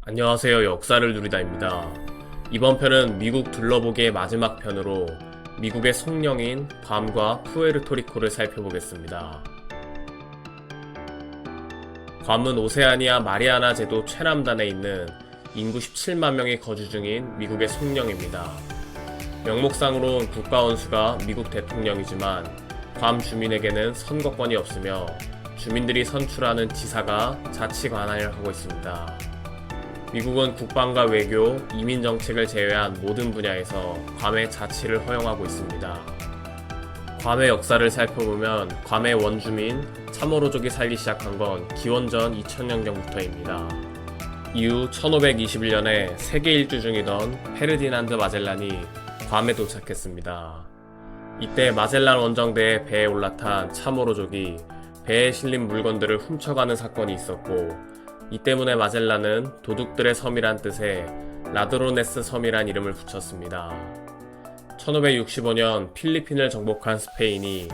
안녕하세요. 역사를 누리다입니다. 이번 편은 미국 둘러보기의 마지막 편으로 미국의 속령인 괌과 푸에르토리코를 살펴보겠습니다. 괌은 오세아니아 마리아나 제도 최남단에 있는 인구 17만 명이 거주 중인 미국의 속령입니다. 명목상으론 국가원수가 미국 대통령이지만 괌 주민에게는 선거권이 없으며 주민들이 선출하는 지사가 자치 관할을 하고 있습니다. 미국은 국방과 외교, 이민 정책을 제외한 모든 분야에서 괌의 자치를 허용하고 있습니다. 괌의 역사를 살펴보면 괌의 원주민 차모로족이 살기 시작한 건 기원전 2000년경부터입니다. 이후 1521년에 세계 일주 중이던 페르디난드 마젤란이 괌에 도착했습니다. 이때 마젤란 원정대의 배에 올라탄 차모로족이 배에 실린 물건들을 훔쳐가는 사건이 있었고, 이 때문에 마젤란은 도둑들의 섬이란 뜻의 라드로네스 섬이란 이름을 붙였습니다. 1565년 필리핀을 정복한 스페인이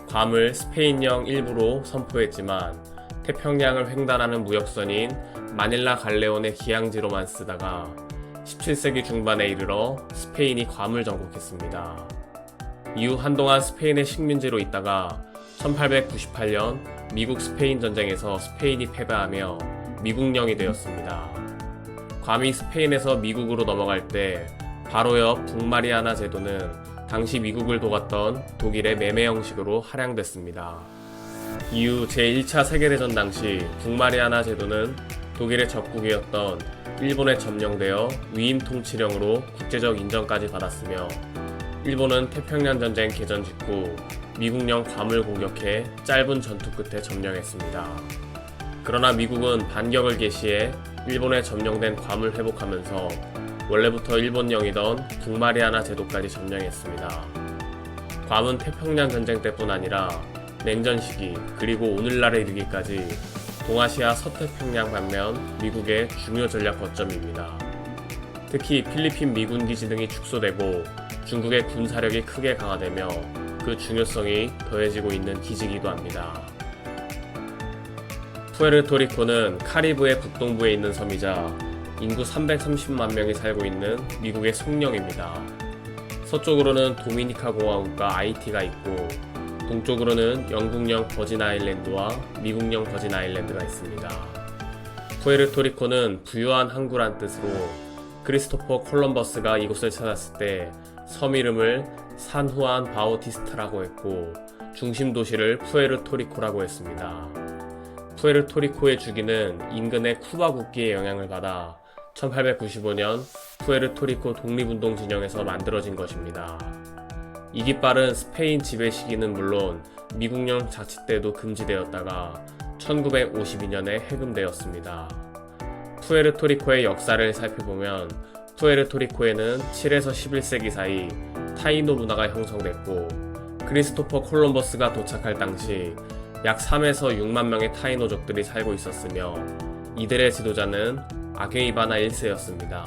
괌을 스페인령 일부로 선포했지만 태평양을 횡단하는 무역선인 마닐라 갈레온의 기항지로만 쓰다가 17세기 중반에 이르러 스페인이 괌을 정복했습니다. 이후 한동안 스페인의 식민지로 있다가 1898년 미국 스페인 전쟁에서 스페인이 패배하며 미국령이 되었습니다. 괌이 스페인에서 미국으로 넘어갈 때 바로 옆 북마리아나 제도는 당시 미국을 도왔던 독일의 매매 형식으로 할양됐습니다. 이후 제1차 세계대전 당시 북마리아나 제도는 독일의 적국이었던 일본에 점령되어 위임 통치령으로 국제적 인정까지 받았으며, 일본은 태평양 전쟁 개전 직후 미국령 괌을 공격해 짧은 전투 끝에 점령했습니다. 그러나 미국은 반격을 개시해 일본에 점령된 괌을 회복하면서 원래부터 일본령이던 북마리아나 제도까지 점령했습니다. 괌은 태평양 전쟁 때뿐 아니라 냉전 시기 그리고 오늘날에 이르기까지 동아시아 서태평양 반면 미국의 중요 전략 거점입니다. 특히 필리핀 미군 기지 등이 축소되고 중국의 군사력이 크게 강화되며 그 중요성이 더해지고 있는 기지이기도 합니다. 푸에르토리코는 카리브해 북동부에 있는 섬이자 인구 330만 명이 살고 있는 미국의 속령입니다. 서쪽으로는 도미니카 공화국과 아이티가 있고, 동쪽으로는 영국령 버진 아일랜드와 미국령 버진 아일랜드가 있습니다. 푸에르토리코는 부유한 항구란 뜻으로 크리스토퍼 콜럼버스가 이곳을 찾았을 때 섬 이름을 산후안 바우티스타라고 했고, 중심 도시를 푸에르토리코라고 했습니다. 푸에르토리코의 주기는 인근의 쿠바 국기의 영향을 받아 1895년 푸에르토리코 독립운동 진영에서 만들어진 것입니다. 이 깃발은 스페인 지배 시기는 물론 미국령 자치 때도 금지되었다가 1952년에 해금되었습니다. 푸에르토리코의 역사를 살펴보면 푸에르토리코에는 7에서 11세기 사이 타이노 문화가 형성됐고, 크리스토퍼 콜럼버스가 도착할 당시 약 3에서 6만 명의 타이노족들이 살고 있었으며, 이들의 지도자는 아게이바나 1세였습니다.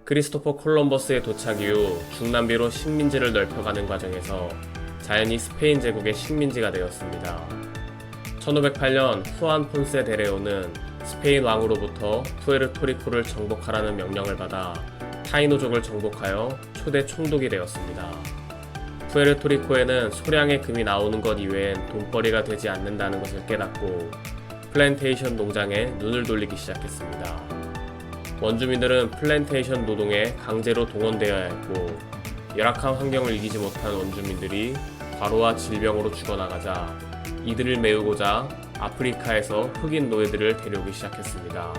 크리스토퍼 콜럼버스의 도착 이후 중남미로 식민지를 넓혀가는 과정에서 자연히 스페인 제국의 식민지가 되었습니다. 1508년 후안 폰세 데레오는 스페인 왕으로부터 푸에르토리코를 정복하라는 명령을 받아 타이노족을 정복하여 초대 총독이 되었습니다. 푸에르토리코에는 소량의 금이 나오는 것 이외엔 돈벌이가 되지 않는다는 것을 깨닫고 플랜테이션 농장에 눈을 돌리기 시작했습니다. 원주민들은 플랜테이션 노동에 강제로 동원되어야 했고, 열악한 환경을 이기지 못한 원주민들이 과로와 질병으로 죽어나가자 이들을 메우고자 아프리카에서 흑인 노예들을 데려오기 시작했습니다.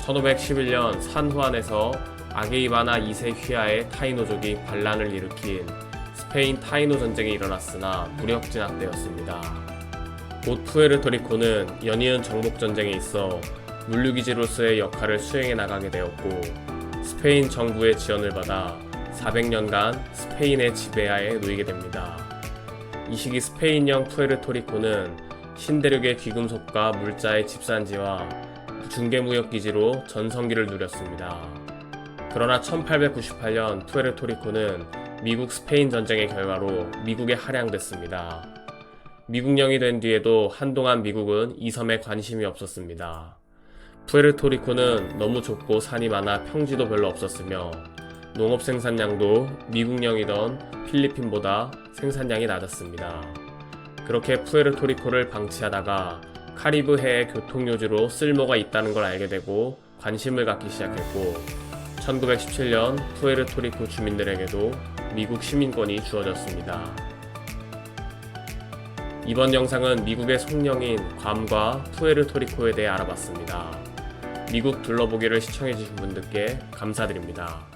1511년 산후안에서 아게이바나 2세 휘하의 타이노족이 반란을 일으킨 스페인 타이노 전쟁이 일어났으나 무력 진압되었습니다. 곧 푸에르토리코는 연이은 정복 전쟁에 있어 물류기지로서의 역할을 수행해 나가게 되었고, 스페인 정부의 지원을 받아 400년간 스페인의 지배하에 놓이게 됩니다. 이 시기 스페인령 푸에르토리코는 신대륙의 귀금속과 물자의 집산지와 중개무역기지로 전성기를 누렸습니다. 그러나 1898년 푸에르토리코는 미국 스페인 전쟁의 결과로 미국에 할양됐습니다. 미국령이 된 뒤에도 한동안 미국은 이 섬에 관심이 없었습니다. 푸에르토리코는 너무 좁고 산이 많아 평지도 별로 없었으며 농업 생산량도 미국령이던 필리핀보다 생산량이 낮았습니다. 그렇게 푸에르토리코를 방치하다가 카리브해의 교통요지로 쓸모가 있다는 걸 알게 되고 관심을 갖기 시작했고 1917년 푸에르토리코 주민들에게도 미국 시민권이 주어졌습니다. 이번 영상은 미국의 송령인 괌과 푸에르토리코에 대해 알아봤습니다. 미국 둘러보기를 시청해주신 분들께 감사드립니다.